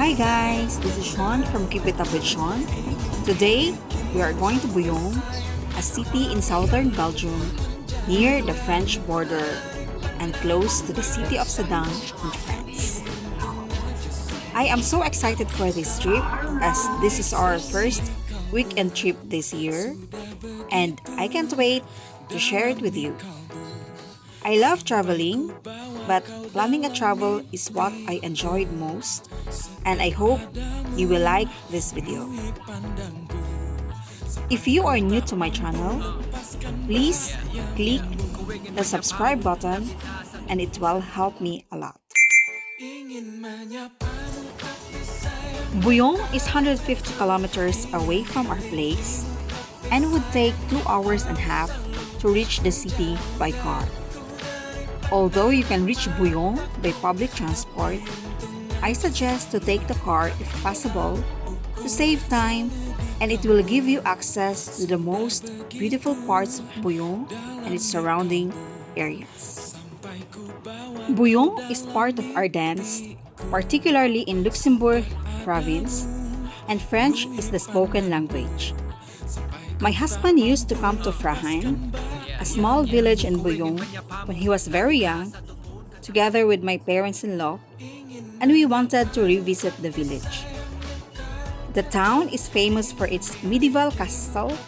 Hi guys, this is Sean from Keep It Up with Sean. Today, we are going to Bouillon, a city in southern Belgium, near the French border and close to the city of Sedan in France. I am so excited for this trip as this is our first weekend trip this year and I can't wait to share it with you. I love traveling, but planning a travel is what I enjoyed most, and I hope you will like this video. If you are new to my channel, please click the subscribe button and it will help me a lot. Bouillon is 150 kilometers away from our place and would take 2 hours and a half to reach the city by car. Although you can reach Bouillon by public transport, I suggest to take the car if possible to save time, and it will give you access to the most beautiful parts of Bouillon and its surrounding areas. Bouillon is part of Ardennes, particularly in Luxembourg province, and French is the spoken language. My husband used to come to Frahan, a small village in Bouillon, when he was very young, together with my parents-in-law, and we wanted to revisit the village. The town is famous for its medieval castle,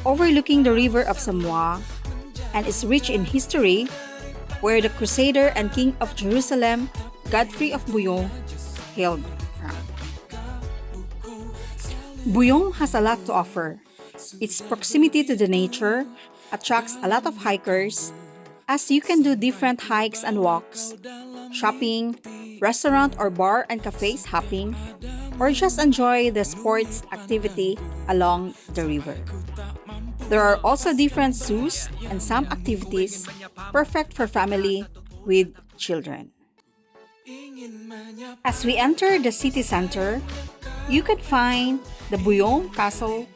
overlooking the river of Samoa, and is rich in history, where the Crusader and King of Jerusalem, Godfrey of Bouillon, hailed from. Bouillon has a lot to offer. Its proximity to the nature attracts a lot of hikers, as you can do different hikes and walks, shopping, restaurant or bar and cafes hopping, or just enjoy the sports activity along the river. There are also different zoos and some activities perfect for family with children. As we enter the city center, you can find the Bouillon Castle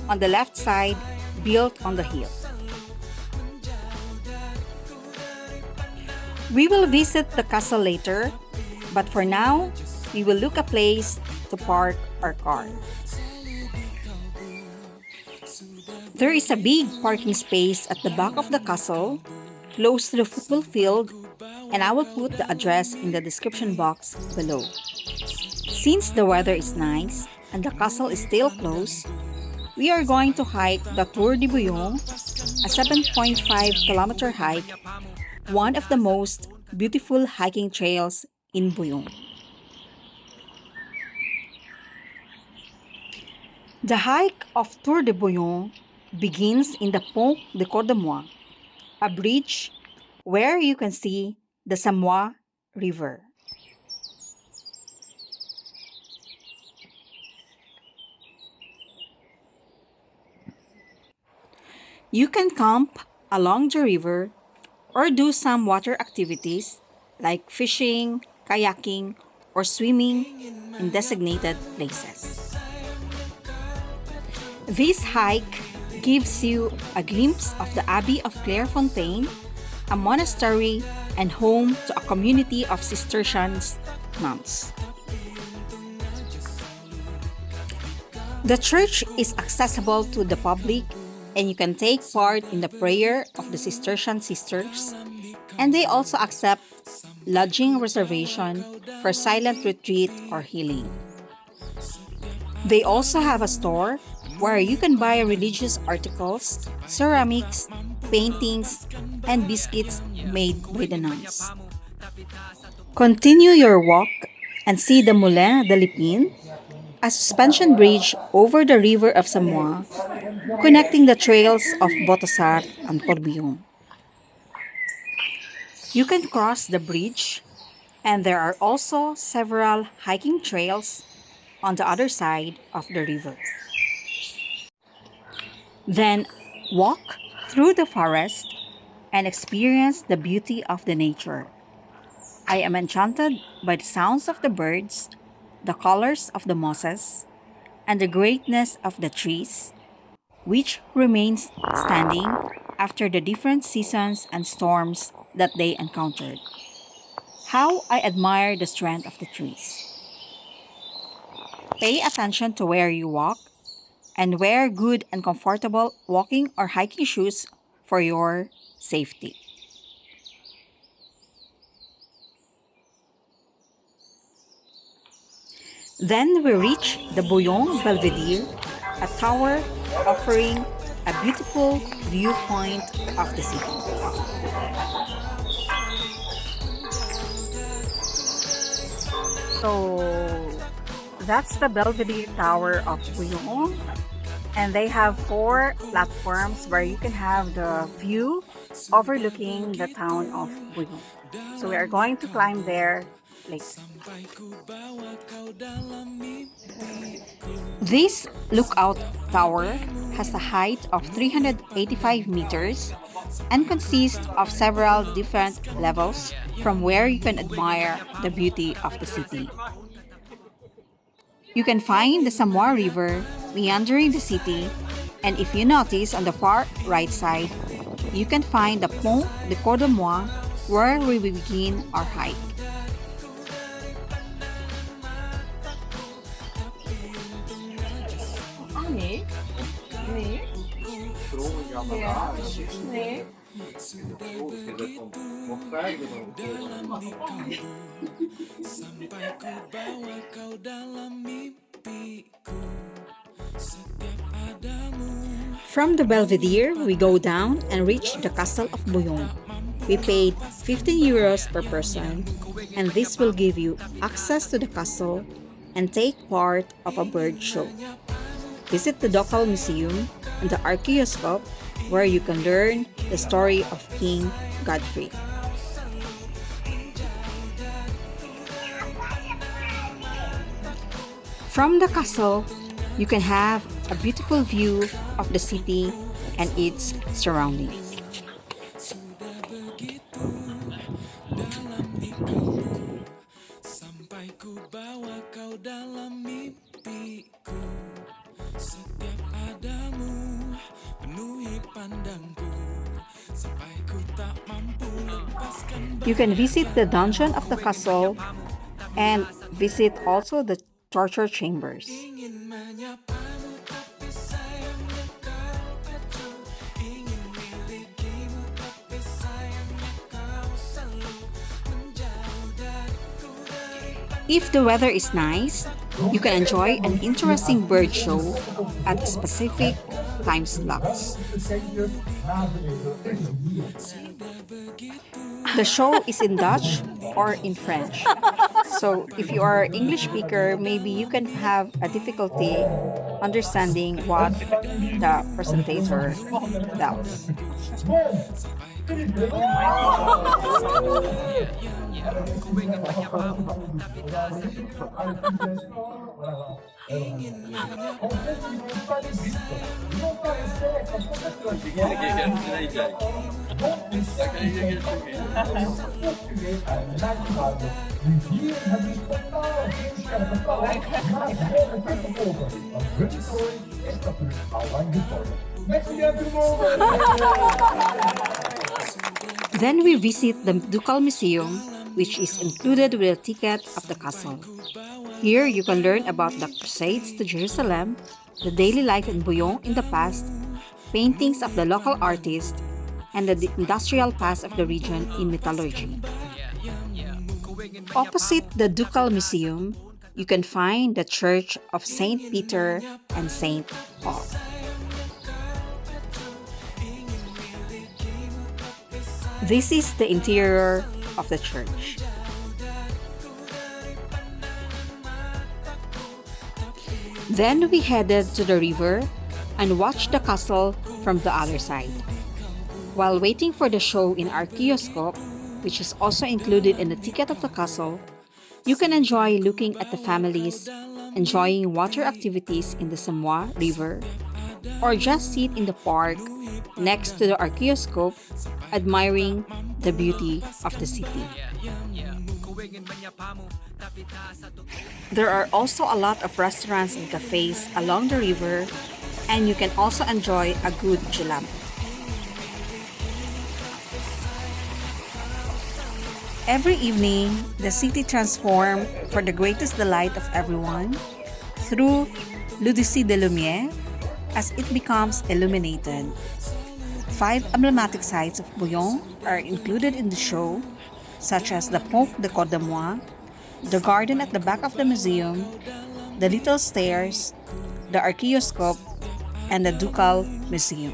on the left side, built on the hill. We will visit the castle later, but for now, we will look a place to park our car. There is a big parking space at the back of the castle, close to the football field, and I will put the address in the description box below. Since the weather is nice and the castle is still closed, we are going to hike the Tour de Bouillon, a 7.5-kilometer hike, one of the most beautiful hiking trails in Bouillon. The hike of Tour de Bouillon begins in the Pont de Cordemois, a bridge where you can see the Samoa River. You can camp along the river or do some water activities like fishing, kayaking, or swimming in designated places. This hike gives you a glimpse of the Abbey of Clairefontaine, a monastery and home to a community of Cistercian nuns. The church is accessible to the public, and you can take part in the prayer of the Cistercian sisters, and they also accept lodging reservation for silent retreat or healing. They also have a store where you can buy religious articles, ceramics, paintings, and biscuits made by the nuns. Continue your walk and see the Moulin de a suspension bridge over the river of Samoa, connecting the trails of Botassart and Tourbillon. You can cross the bridge, and there are also several hiking trails on the other side of the river. Then walk through the forest and experience the beauty of the nature. I am enchanted by the sounds of the birds, the colors of the mosses, and the greatness of the trees, which remains standing after the different seasons and storms that they encountered. How I admire the strength of the trees. Pay attention to where you walk and wear good and comfortable walking or hiking shoes for your safety. Then we reach the Bouillon Belvedere, a tower offering a beautiful viewpoint of the city. So that's the Belvedere Tower of Bouillon, and they have 4 platforms where you can have the view overlooking the town of Bouillon. So we are going to climb there later. This lookout tower has a height of 385 meters and consists of several different levels from where you can admire the beauty of the city. You can find the Samoa River meandering the city, and if you notice on the far right side, you can find the Pont de Cordemois where we begin our hike. From the Belvedere, we go down and reach the Castle of Bouillon. We paid 15 euros per person, and this will give you access to the castle and take part of a bird show. Visit the Ducal Museum and the Archeoscope, where you can learn the story of King Godfrey. From the castle, you can have a beautiful view of the city and its surroundings. You can visit the dungeon of the castle and visit also the torture chambers. If the weather is nice, you can enjoy an interesting bird show at specific time slots. The show is in Dutch or in French. So if you are an English speaker, maybe you can have a difficulty understanding what the presenter does. Then we visit the Ducal Museum, which is included with a ticket of the castle. Here you can learn about the Crusades to Jerusalem, the daily life in Bouillon in the past, paintings of the local artists, and the industrial past of the region in metallurgy. Opposite the Ducal Museum, you can find the Church of Saint Peter and Saint Paul. This is the interior of the church. Then we headed to the river and watched the castle from the other side. While waiting for the show in Archeoscope, which is also included in the ticket of the castle, you can enjoy looking at the families, enjoying water activities in the Samoa River, or just sit in the park next to the Archeoscope, admiring the beauty of the city. There are also a lot of restaurants and cafes along the river, and you can also enjoy a good gelato. Every evening, the city transforms for the greatest delight of everyone. through l'Odyssée de Lumière as it becomes illuminated. 5 emblematic sites of Bouillon are included in the show, such as the Pont de Cordemois, the garden at the back of the museum, the little stairs, the Archeoscope, and the Ducal Museum.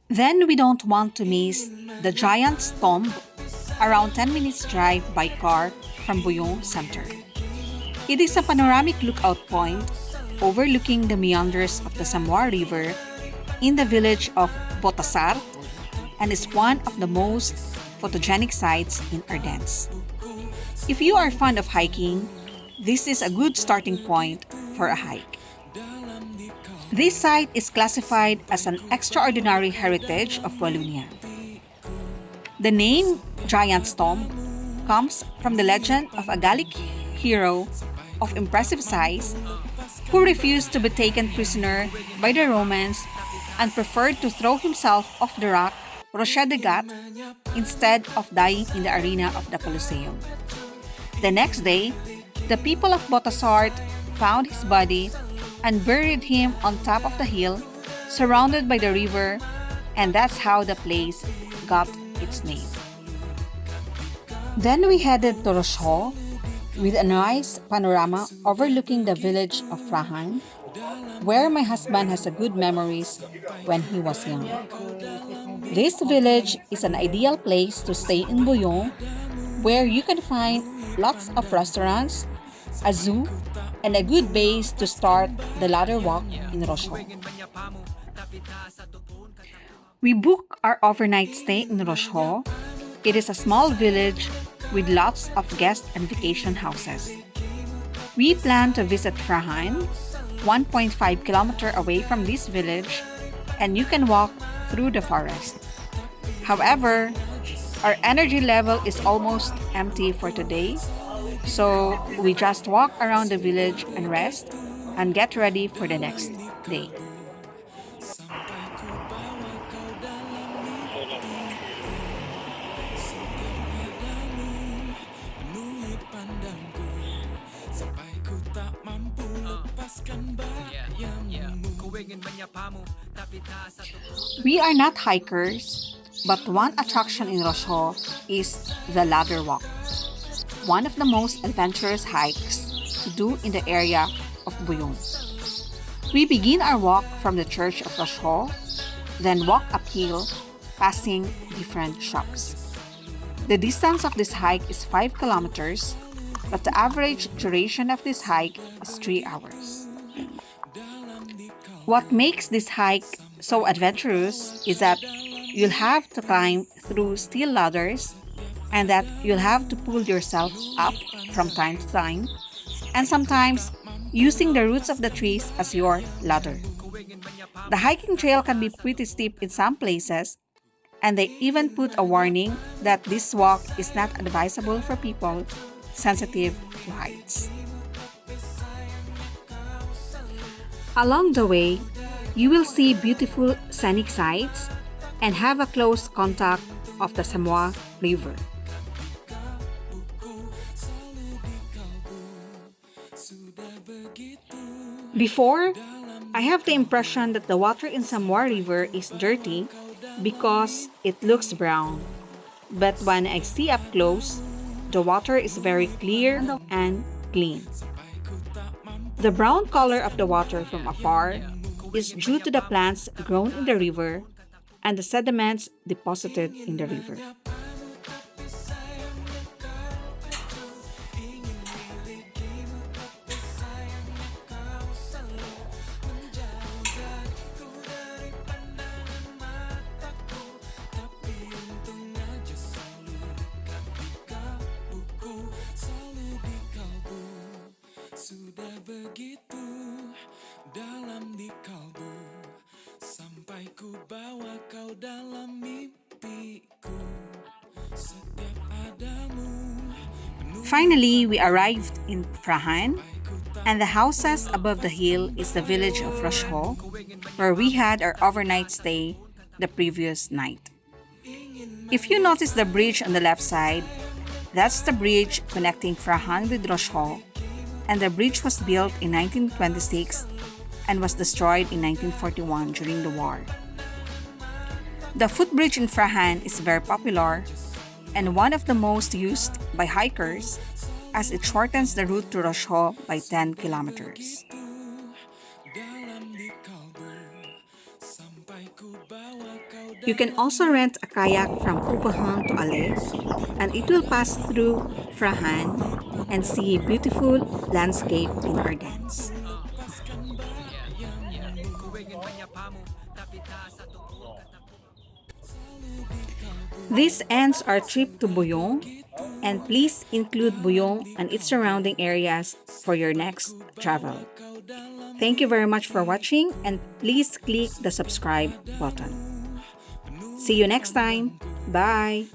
Then we don't want to miss the Giant's Tomb, around 10 minutes drive by car from Bouillon Center. It is a panoramic lookout point overlooking the meanders of the Samoa River in the village of Botassart and is one of the most photogenic sites in Ardennes. If you are fond of hiking, this is a good starting point for a hike. This site is classified as an extraordinary heritage of Wallonia. The name Giant's Tomb comes from the legend of a Gallic hero of impressive size who refused to be taken prisoner by the Romans and preferred to throw himself off the rock Rochehaut instead of dying in the arena of the Colosseum. The next day, the people of Botassart found his body and buried him on top of the hill, surrounded by the river, and that's how the place got its name. Then we headed to Rochehaut with a nice panorama overlooking the village of Frahan, where my husband has a good memories when he was young. This village is an ideal place to stay in Bouillon, where you can find lots of restaurants, a zoo, and a good base to start the ladder walk in Rochehaut. We booked our overnight stay in Rochehaut. It is a small village with lots of guest and vacation houses. We plan to visit Frahan, 1.5 kilometers away from this village, and you can walk through the forest. However, our energy level is almost empty for today, so we just walk around the village and rest and get ready for the next day. We are not hikers, but one attraction in Rochehaut is the ladder walk, one of the most adventurous hikes to do in the area of Bouillon. We begin our walk from the church of Rochehaut, then walk uphill, passing different shops. The distance of this hike is 5 kilometers, but the average duration of this hike is 3 hours. What makes this hike so adventurous is that you'll have to climb through steel ladders and that you'll have to pull yourself up from time to time, and sometimes using the roots of the trees as your ladder. The hiking trail can be pretty steep in some places, and they even put a warning that this walk is not advisable for people sensitive to heights. Along the way, you will see beautiful scenic sights and have a close contact of the Samoa River. Before, I have the impression that the water in Samoa River is dirty because it looks brown. But when I see up close, the water is very clear and clean. The brown color of the water from afar is due to the plants grown in the river and the sediments deposited in the river. Sudah begitu dalam di kalbu, sampai ku bawa kau dalam mimpiku. Setiap adamu. Finally, we arrived in Frahan, and the houses above the hill is the village of Rochehaut, where we had our overnight stay the previous night. If you notice the bridge on the left side, that's the bridge connecting Frahan with Rochehaut, and the bridge was built in 1926 and was destroyed in 1941 during the war. The footbridge in Frahan is very popular and one of the most used by hikers as it shortens the route to Rochehaut by 10 kilometers. You can also rent a kayak from Poulie to Alais, and it will pass through Frahan and see a beautiful landscape in Ardennes. This ends our trip to Bouillon, and please include Bouillon and its surrounding areas for your next travel. Thank you very much for watching, and please click the subscribe button. See you next time. Bye!